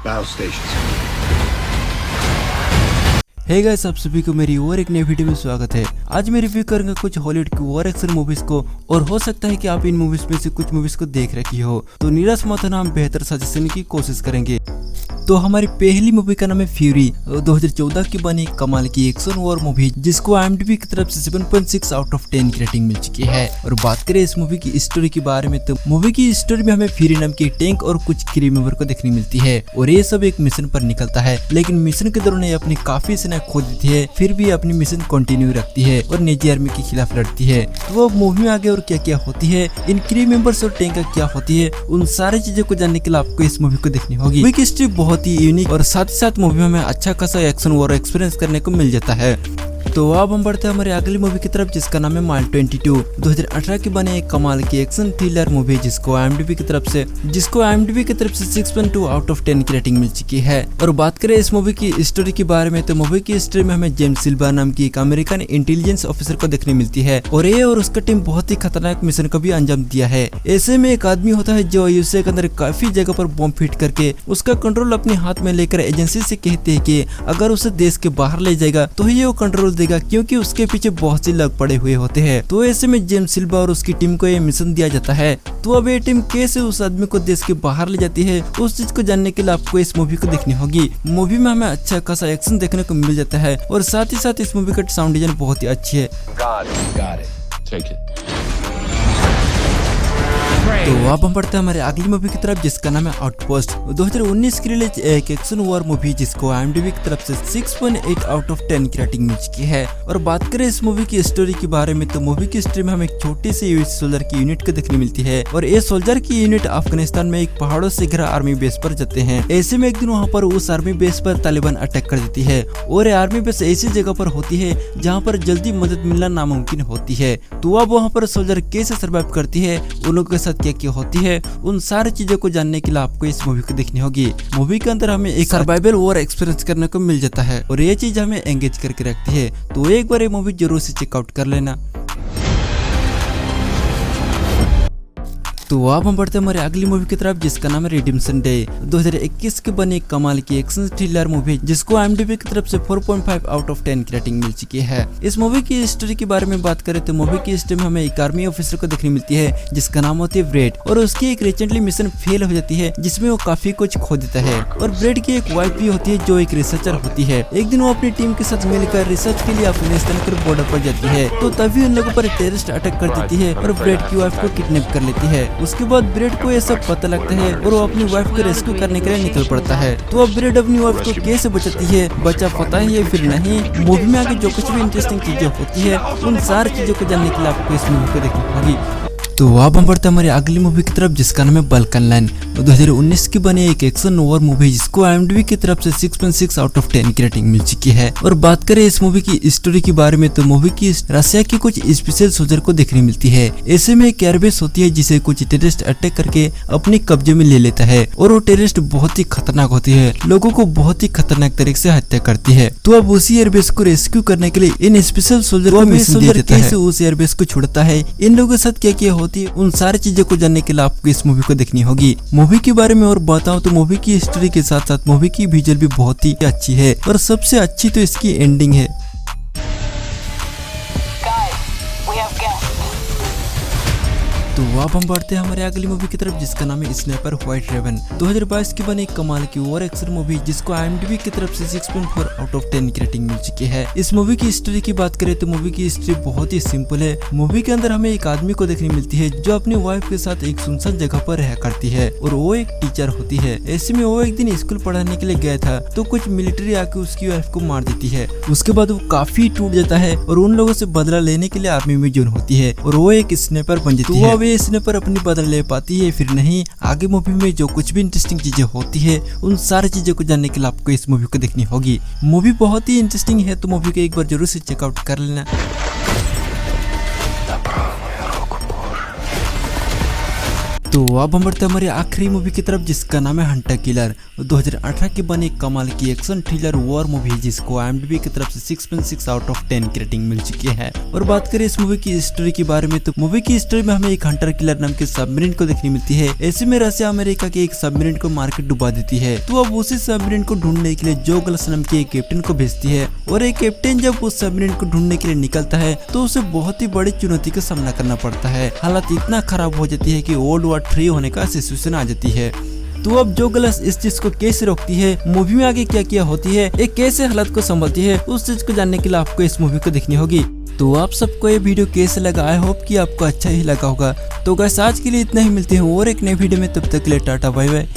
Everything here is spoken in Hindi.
battle stations. हे गाइस, आप सभी को मेरी और एक नई वीडियो में स्वागत है। आज मैं रिव्यू करूंगा कुछ हॉलीवुड की वॉर एक्शन मूवीज को, और हो सकता है कि आप इन मूवीज में से कुछ मूवीज को देख रखी हो, तो निराश मत होना, हम बेहतर सजेशन की कोशिश करेंगे। तो हमारी पहली मूवी का नाम है फ्यूरी, 2014 की बनी कमाल की एक्शन वॉर मूवी, जिसको IMDb की तरफ से 7.6 आउट ऑफ 10 की रेटिंग मिल चुकी है। और बात करें इस मूवी की स्टोरी के बारे में, तो मूवी की स्टोरी में हमें फ्यूरी नाम की टैंक और कुछ क्रू मेंबर को देखने मिलती है, और ये सब एक मिशन पर निकलता है। लेकिन मिशन के दौरान ये अपनी काफी सेना खो देती है, फिर भी अपनी मिशन कंटिन्यू रखती है और निजी आर्मी के खिलाफ लड़ती है। तो अब मूवी में आगे और क्या क्या होती है, इन क्रू मेंबर्स और टैंक का क्या होती है, उन सारी चीजों को जानने के लिए आपको इस मूवी को देखनी होगी। मूवी की स्टोरी बहुत ही यूनिक और साथ ही साथ मूवी में हमें अच्छा खासा एक्शन वॉर एक्सपीरियंस करने को मिल जाता है। तो अब हम बढ़ते हैं हमारी अगली मूवी की तरफ, जिसका नाम है माइल 22, 2018 की बने एक कमाल की एक्शन थ्रिलर मूवी, जिसको IMDb की तरफ से 6.2 आउट ऑफ 10 की रेटिंग मिल चुकी है। और बात करें इस मूवी की स्टोरी के बारे में, तो मूवी की स्टोरी में हमें जेम्स सिल्वा नाम की एक अमेरिकन इंटेलिजेंस ऑफिसर को देखने मिलती है, और ये और उसका टीम बहुत ही खतरनाक मिशन को भी अंजाम दिया है। ऐसे में एक आदमी होता है जो यूएसए के अंदर काफी जगह पर बॉम्ब फिट करके उसका कंट्रोल अपने हाथ में लेकर एजेंसी से कहते हैं कि अगर उसे देश के बाहर ले जाएगा तो ही वो कंट्रोल देगा, क्योंकि उसके पीछे बहुत से लोग पड़े हुए होते हैं। तो ऐसे में जेम्स सिल्वा और उसकी टीम को ये मिशन दिया जाता है। तो अब ये टीम कैसे उस आदमी को देश के बाहर ले जाती है, उस चीज को जानने के लिए आपको इस मूवी को देखनी होगी। मूवी में हमें अच्छा खासा एक्शन देखने को मिल जाता है, और साथ ही साथ इस मूवी का साउंड डिजाइन बहुत ही अच्छी है। तो अब हम बढ़ते हैं हमारे अगली मूवी की तरफ, जिसका नाम है आउटपोस्ट, 2019 की रिलीज एक एक्शन वॉर मूवी, जिसको IMDb की तरफ से 6.8 आउट ऑफ 10 की रेटिंग मिल चुकी है। और बात करें इस मूवी की स्टोरी के बारे में, तो मूवी की स्टोरी में हमें एक छोटी सी यूएस सोल्जर की यूनिट को देखने मिलती है, और ये सोल्जर की यूनिट अफगानिस्तान में एक पहाड़ों से घिरा आर्मी बेस पर जाते हैं। ऐसे में एक दिन वहाँ पर उस आर्मी बेस पर तालिबान अटैक कर देती है, और ये आर्मी बेस ऐसी जगह पर होती है जहाँ पर जल्दी मदद मिलना नामुमकिन होती है। तो अब वहाँ पर सोल्जर कैसे सर्वाइव करती है, उन लोगों के साथ क्या क्या होती है, उन सारी चीजों को जानने के लिए आपको इस मूवी को देखनी होगी। मूवी के अंदर हमें एक सर्वाइवल वॉर एक्सपीरियंस करने को मिल जाता है, और ये चीज हमें एंगेज करके रखती है। तो एक बार ये मूवी जरूर से चेकआउट कर लेना। तो अब हम बढ़ते हैं हमारे अगली मूवी की तरफ, जिसका नाम है रिडेम्पशन डे, 2021 की बनी एक कमाल की एक्शन थ्रिलर मूवी, जिसको IMDb की तरफ से 4.5 आउट ऑफ 10 की रेटिंग मिल चुकी है। इस मूवी की स्टोरी के बारे में बात करें, तो मूवी की स्टोरी में हमें एक आर्मी ऑफिसर को देखने मिलती है, जिसका नाम होती है ब्रेड, और उसकी एक रिसेंटली मिशन फेल हो जाती है, जिसमें वो काफी कुछ खो देता है। और ब्रेड की एक वाइफ भी होती है जो एक रिसर्चर होती है। एक दिन वो अपनी टीम के साथ मिलकर रिसर्च के लिए अफगानिस्तान के बॉर्डर पर जाती है, तो तभी उन लोगों पर टेररिस्ट अटैक कर देती है और ब्रेड की वाइफ को किडनैप कर लेती है। उसके बाद ब्रेड को ये सब पता लगता है, और वो अपनी वाइफ को रेस्क्यू करने के लिए निकल पड़ता है। तो अब ब्रेड अपनी वाइफ को कैसे बचाती है, बचा पता ही है फिर नहीं। मूवी में आगे जो कुछ भी इंटरेस्टिंग चीजें होती है, उन सारी चीजों को जानने के लिए आपको इस मूवी को देखनी होगी। तो अब हम बढ़ते हैं हमारी अगली मूवी की तरफ, जिसका नाम है बाल्कन लाइन, 2019 की बनी एक एक्शन वॉर मूवी, जिसको IMDb की तरफ से 6.6 आउट ऑफ 10 की रेटिंग मिल चुकी है। और बात करें इस मूवी की स्टोरी के बारे में, तो मूवी की रशिया की कुछ स्पेशल सोल्जर को देखने मिलती है। ऐसे में एक एयरबेस होती है जिसे कुछ टेररिस्ट अटैक करके अपने कब्जे में ले लेता है, और वो टेररिस्ट बहुत ही खतरनाक होती है, लोगों को बहुत ही खतरनाक तरीके से हत्या करती है। तो अब उसी एयरबेस को रेस्क्यू करने के लिए इन स्पेशल सोल्जर को मिशन दिया जाता है। उस एयरबेस को छुड़ता है, इन लोगों के साथ क्या क्या होती है, उन सारी चीजों को जानने के लिए आपको इस मूवी को देखनी होगी। मूवी के बारे में और बताऊं तो मूवी की स्टोरी के साथ साथ मूवी की विजुअल भी बहुत ही अच्छी है, और सबसे अच्छी तो इसकी एंडिंग है। तो अब हम बढ़ते हैं हमारे अगली मूवी की तरफ, जिसका नाम है स्नाइपर व्हाइट रेवन, 2022 की बनी कमाल की वॉर एक्शन मूवी, जिसको IMDb की तरफ से 6.4 आउट ऑफ 10 की रेटिंग मिल चुकी है। इस मूवी की स्टोरी की बात करें, तो मूवी की स्टोरी बहुत ही सिंपल है। मूवी के अंदर हमें एक आदमी को देखने मिलती है जो अपनी वाइफ के साथ एक सुनसान जगह पर रहा करती है, और वो एक टीचर होती है। ऐसे में वो एक दिन स्कूल पढ़ाने के लिए गया था, तो कुछ मिलिट्री आके उसकी वाइफ को मार देती है। उसके बाद वो काफी टूट जाता है, और उन लोगों से बदला लेने के लिए आर्मी में ज्वाइन होती है, और वो एक स्नाइपर बन जाती है। वे स्नाइपर अपनी बदला ले पाती है फिर नहीं। आगे मूवी में जो कुछ भी इंटरेस्टिंग चीजें होती है, उन सारी चीजों को जानने के लिए आपको इस मूवी को देखनी होगी। मूवी बहुत ही इंटरेस्टिंग है, तो मूवी को एक बार जरूर से चेकआउट कर लेना। तो अब हम बढ़ते हैं हमारी आखिरी मूवी की तरफ, जिसका नाम है हंटर किलर। 2018 की बनी कमाल की एक्शन थ्रिलर वॉर मूवी, जिसको IMDb की तरफ से 6.6 आउट ऑफ 10 की रेटिंग मिल चुकी है। और बात करें इस मूवी की स्टोरी के बारे में, तो मूवी की स्टोरी में हमें एक हंटर किलर नाम के सबमरीन को देखने मिलती है। ऐसे में रशिया अमेरिका के एक सबमरीन को मार के डुबा देती है। तो अब उसी सबमरीन को ढूंढने के लिए जो गलस नाम के एक कैप्टन को भेजती है। और एक कैप्टन जब उस सबमरीन को ढूंढने के लिए निकलता है तो उसे बहुत ही बड़ी चुनौती का सामना करना पड़ता है। हालत इतना खराब हो जाती है कि वर्ल्ड वॉर 3 होने का सिचुएशन आ जाती है। तो अब जो गलस इस चीज को कैसे रोकती है, मूवी में आगे क्या क्या होती है, एक कैसे हालत को संभालती है, उस चीज को जानने के लिए आपको इस मूवी को देखनी होगी। तो आप सबको ये वीडियो कैसे लगा, आई होप कि आपको अच्छा ही लगा होगा। तो गाइस आज के लिए इतना ही, मिलते हैं और एक नए वीडियो में, तब तक के लिए टाटा बाय बाय।